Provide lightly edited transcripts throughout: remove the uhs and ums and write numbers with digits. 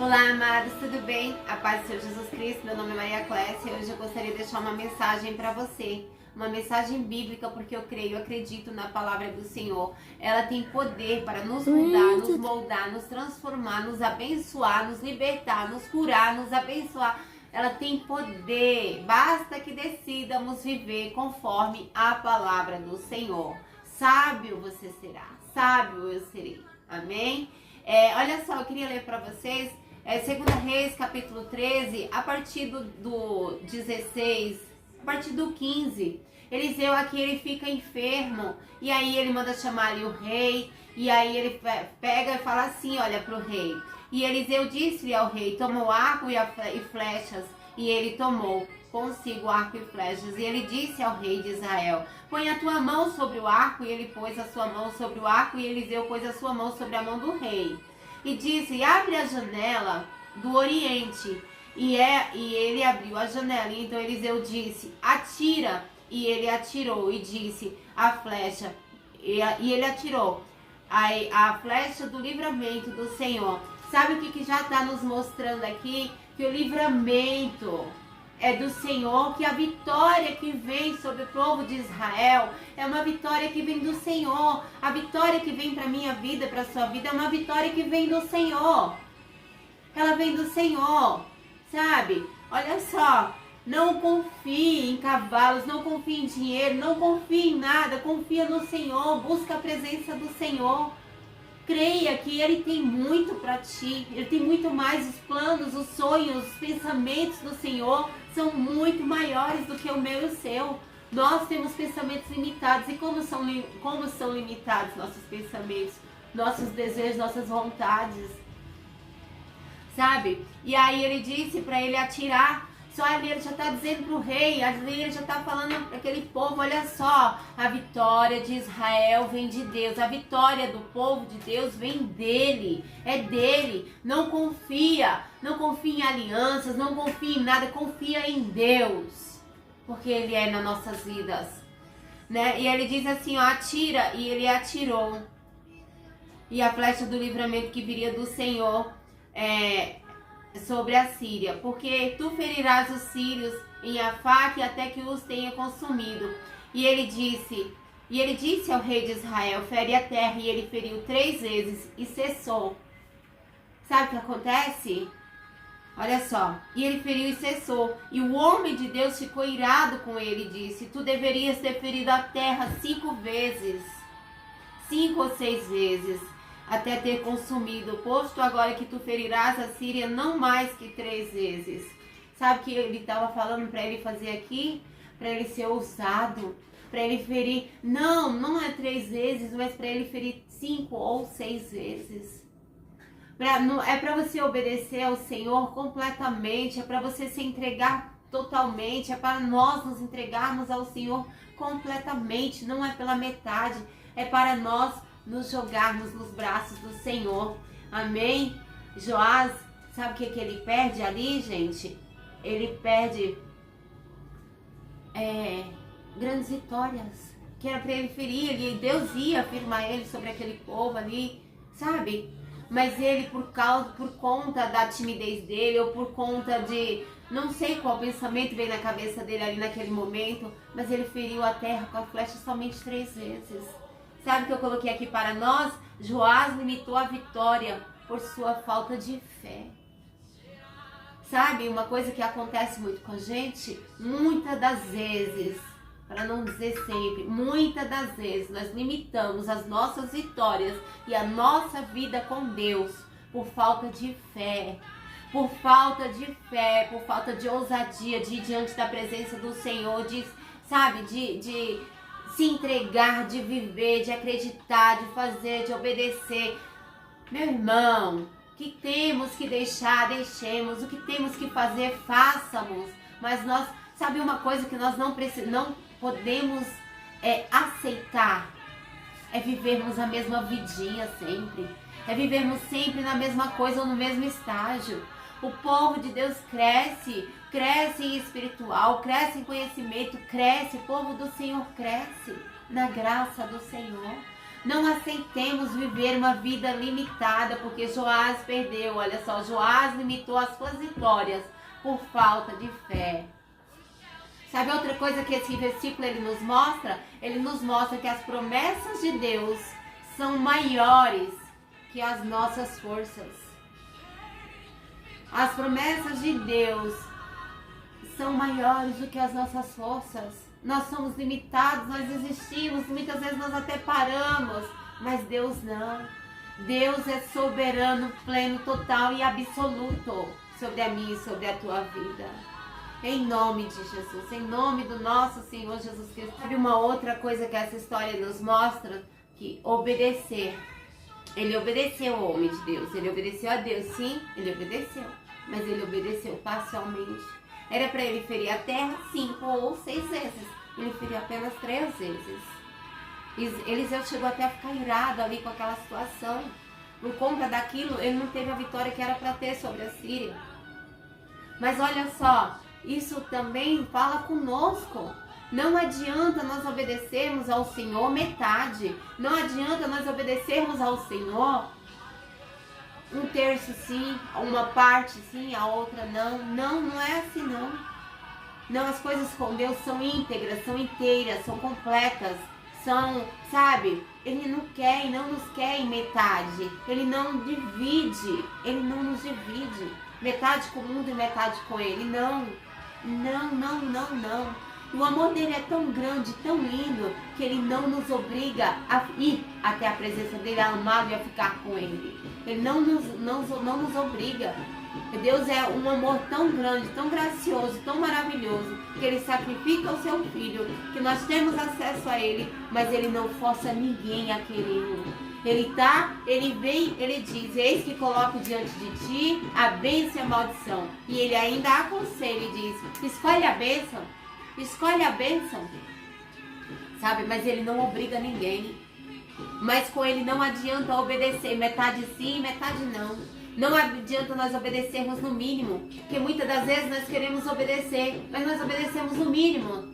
Olá, amados, tudo bem? A paz do Senhor Jesus Cristo, meu nome é Maria Clécia e hoje eu gostaria de deixar uma mensagem para você. Uma mensagem bíblica, porque eu creio, acredito na palavra do Senhor. Ela tem poder para nos mudar, nos moldar, nos transformar, nos abençoar, nos libertar, nos curar, nos abençoar. Ela tem poder, basta que decidamos viver conforme a palavra do Senhor. Sábio você será, sábio eu serei. Amém? Olha só, eu queria ler para vocês 2 Reis, capítulo 13, a partir do 16, a partir do 15. Eliseu aqui, ele fica enfermo, e aí ele manda chamar ali o rei, e aí ele pega e fala assim, olha, pro rei. E Eliseu disse-lhe ao rei, toma o arco e flechas, e ele tomou consigo o arco e flechas. E ele disse ao rei de Israel, põe a tua mão sobre o arco, e ele pôs a sua mão sobre o arco, e Eliseu pôs a sua mão sobre a mão do rei. E disse, abre a janela do oriente. E ele abriu a janela. E então Eliseu disse, atira. E ele atirou e disse, a flecha. E ele atirou a flecha do livramento do Senhor. Sabe o que já está nos mostrando aqui? Que o livramento é do Senhor, que a vitória que vem sobre o povo de Israel é uma vitória que vem do Senhor. A vitória que vem para a minha vida, para a sua vida, é uma vitória que vem do Senhor. Ela vem do Senhor, sabe? Olha só, não confie em cavalos, não confie em dinheiro, não confie em nada, confia no Senhor, busca a presença do Senhor. Creia que Ele tem muito para ti, Ele tem muito mais. Os planos, os sonhos, os pensamentos do Senhor são muito maiores do que o meu e o seu. Nós temos pensamentos limitados. E como são limitados nossos pensamentos, nossos desejos, nossas vontades? Sabe? E aí ele disse para ele atirar. Só ali ele já está dizendo para o rei, ali ele já está falando para aquele povo, olha só, a vitória de Israel vem de Deus, a vitória do povo de Deus vem dele, é dele. Não confia em alianças, não confia em nada, confia em Deus, porque Ele é nas nossas vidas, né? E ele diz assim, ó, atira, e ele atirou, e a flecha do livramento que viria do Senhor sobre a Síria, porque tu ferirás os sírios em Afaque até que os tenha consumido. E ele disse ao rei de Israel, fere a terra, e ele feriu 3 vezes e cessou. Sabe o que acontece? Olha só, e ele feriu e cessou, e o homem de Deus ficou irado com ele e disse, tu deverias ter ferido a terra 5 vezes, 5 ou 6 vezes, até ter consumido, posto agora que tu ferirás a Síria não mais que 3 vezes. Sabe o que ele estava falando para ele fazer aqui? Para ele ser ousado, para ele ferir, não é 3 vezes, mas para ele ferir 5 ou 6 vezes. É para você obedecer ao Senhor completamente, é para você se entregar totalmente, é para nós nos entregarmos ao Senhor completamente, não é pela metade, é para nós nos jogarmos nos braços do Senhor. Amém? Joás, sabe o que ele perde ali, gente? Ele perde grandes vitórias, que era para ele ferir, e Deus ia afirmar ele sobre aquele povo ali, sabe? Mas ele, por conta da timidez dele, ou por conta de, não sei qual pensamento veio na cabeça dele ali naquele momento, mas ele feriu a terra com a flecha somente 3 vezes. Sabe o que eu coloquei aqui para nós? Joás limitou a vitória por sua falta de fé. Sabe, uma coisa que acontece muito com a gente, muitas das vezes, para não dizer sempre, muitas das vezes nós limitamos as nossas vitórias e a nossa vida com Deus por falta de fé. Por falta de fé, por falta de ousadia de ir diante da presença do Senhor, de se entregar, de viver, de acreditar, de fazer, de obedecer. Meu irmão, o que temos que deixar, deixemos. O que temos que fazer, façamos. Mas nós, sabe uma coisa que nós não podemos aceitar? É vivermos a mesma vidinha sempre. É vivermos sempre na mesma coisa ou no mesmo estágio. O povo de Deus cresce em espiritual, cresce em conhecimento, cresce, o povo do Senhor cresce na graça do Senhor. Não aceitemos viver uma vida limitada, porque Joás perdeu. Olha só, Joás limitou as suas vitórias por falta de fé. Sabe outra coisa que esse versículo ele nos mostra? Ele nos mostra que as promessas de Deus são maiores que as nossas forças. As promessas de Deus são maiores do que as nossas forças. Nós somos limitados, nós existimos, muitas vezes nós até paramos, mas Deus não. Deus é soberano, pleno, total e absoluto sobre a minha e sobre a tua vida. Em nome de Jesus, em nome do nosso Senhor Jesus Cristo. Sabe uma outra coisa que essa história nos mostra? Que obedecer. Ele obedeceu ao homem de Deus, ele obedeceu a Deus, sim, ele obedeceu. Mas ele obedeceu parcialmente. Era para ele ferir a terra 5 ou 6 vezes. Ele feriu apenas 3 vezes. Eliseu chegou até a ficar irado ali com aquela situação. Por conta daquilo, ele não teve a vitória que era para ter sobre a Síria. Mas olha só, isso também fala conosco. Não adianta nós obedecermos ao Senhor metade. Não adianta nós obedecermos ao Senhor 1/3 sim, uma parte sim, a outra não. Não é assim não. Não, as coisas com Deus são íntegras, são inteiras, são completas. São, sabe, Ele não quer e não nos quer em metade. Ele não divide, Ele não nos divide. Metade com o mundo e metade com Ele. Não. E o amor dele é tão grande, tão lindo, que ele não nos obriga a ir até a presença dele, a amá-lo e a ficar com ele. Ele não nos obriga. Deus é um amor tão grande, tão gracioso, tão maravilhoso, que ele sacrifica o seu filho, que nós temos acesso a ele, mas ele não força ninguém a querê-lo. Ele vem, ele diz: eis que coloco diante de ti a bênção e a maldição. E ele ainda aconselha e diz: escolhe a bênção. Escolhe a bênção, sabe? Mas ele não obriga ninguém. Mas com ele não adianta obedecer metade sim, metade não. Não adianta nós obedecermos no mínimo, porque muitas das vezes nós queremos obedecer, mas nós obedecemos no mínimo.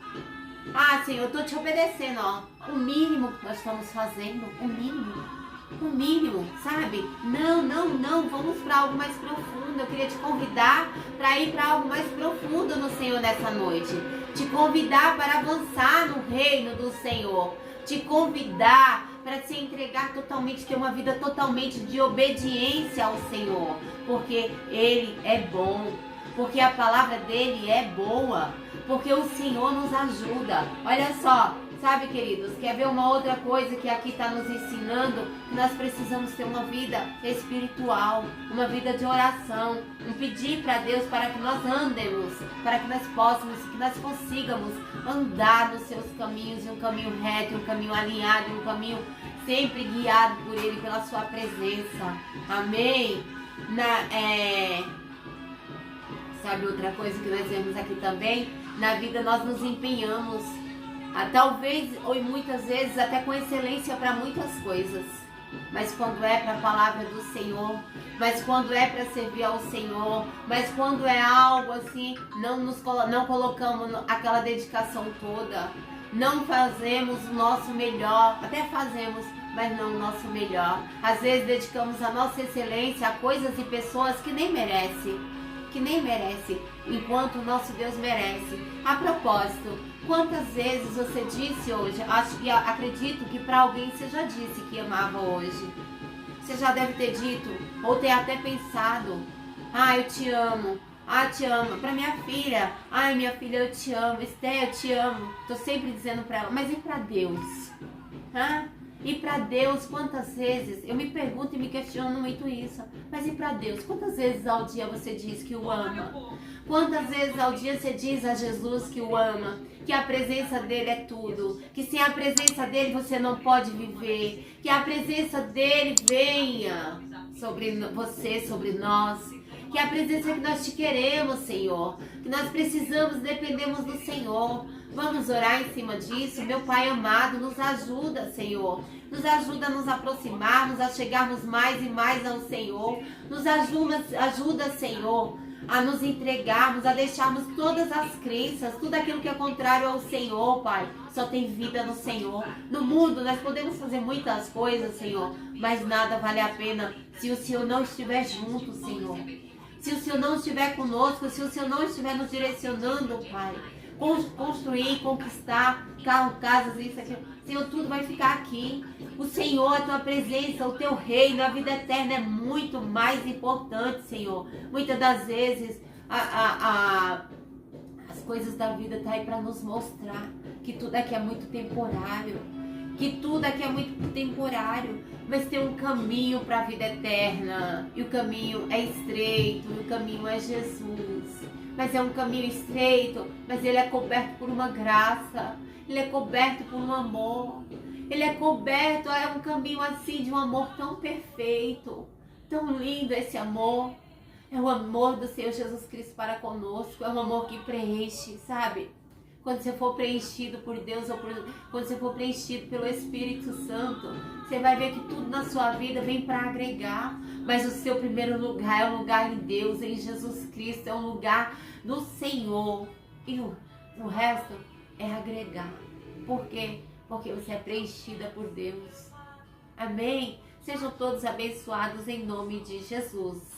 Ah, Senhor, eu estou te obedecendo, ó. O mínimo que nós estamos fazendo, o mínimo, sabe? Não, vamos para algo mais profundo. Eu queria te convidar para ir para algo mais profundo no Senhor nessa noite. Te convidar para avançar no reino do Senhor. Te convidar para se entregar totalmente, ter uma vida totalmente de obediência ao Senhor. Porque Ele é bom. Porque a palavra dele é boa. Porque o Senhor nos ajuda. Olha só. Sabe, queridos, quer ver uma outra coisa que aqui está nos ensinando? Que nós precisamos ter uma vida espiritual, uma vida de oração, um pedir para Deus para que nós andemos, para que nós possamos, que nós consigamos andar nos seus caminhos, um caminho reto, um caminho alinhado, um caminho sempre guiado por Ele, pela sua presença. Amém? Sabe outra coisa que nós vemos aqui também? Na vida nós nos empenhamos. Talvez, ou muitas vezes, até com excelência para muitas coisas. Mas quando é para a palavra do Senhor, mas quando é para servir ao Senhor, mas quando é algo assim, não colocamos aquela dedicação toda. Não fazemos o nosso melhor, até fazemos, mas não o nosso melhor. Às vezes dedicamos a nossa excelência a coisas e pessoas que nem merece, enquanto o nosso Deus merece. A propósito, quantas vezes você disse hoje, acredito que para alguém você já disse que amava hoje. Você já deve ter dito, ou ter até pensado: ah, eu te amo. Ah, te amo. Para minha filha: ai, minha filha, eu te amo. Esté, eu te amo. Tô sempre dizendo para ela. Mas e para Deus? E para Deus, quantas vezes? Eu me pergunto e me questiono muito isso. Mas e para Deus? Quantas vezes ao dia você diz que o ama? Quantas vezes ao dia você diz a Jesus que o ama? Que a presença dele é tudo. Que sem a presença dele você não pode viver. Que a presença dele venha sobre você, sobre nós. Que a presença que nós te queremos, Senhor. Que nós precisamos, dependemos do Senhor. Vamos orar em cima disso. Meu Pai amado, nos ajuda, Senhor. Nos ajuda a nos aproximarmos, a chegarmos mais e mais ao Senhor. Nos ajuda, Senhor, a nos entregarmos, a deixarmos todas as crenças, tudo aquilo que é contrário ao Senhor, Pai. Só tem vida no Senhor. No mundo nós podemos fazer muitas coisas, Senhor, mas nada vale a pena se o Senhor não estiver junto, Senhor. Se o Senhor não estiver conosco, se o Senhor não estiver nos direcionando, Pai. Construir, conquistar carro, casas, isso aqui. Senhor, tudo vai ficar aqui. O Senhor, a tua presença, o teu reino, a vida eterna é muito mais importante, Senhor. Muitas das vezes as coisas da vida estão aí para nos mostrar que tudo aqui é muito temporário. Que tudo aqui é muito temporário. Mas tem um caminho para a vida eterna. E o caminho é estreito, e o caminho é Jesus. Mas é um caminho estreito, mas ele é coberto por uma graça, ele é coberto por um amor, ele é coberto, é um caminho assim de um amor tão perfeito, tão lindo esse amor. É o amor do Senhor Jesus Cristo para conosco, é um amor que preenche, sabe? Quando você for preenchido por Deus, ou quando você for preenchido pelo Espírito Santo, você vai ver que tudo na sua vida vem para agregar. Mas o seu primeiro lugar é um lugar em Deus, em Jesus Cristo, é um lugar no Senhor. E o resto é agregar. Por quê? Porque você é preenchida por Deus. Amém? Sejam todos abençoados em nome de Jesus.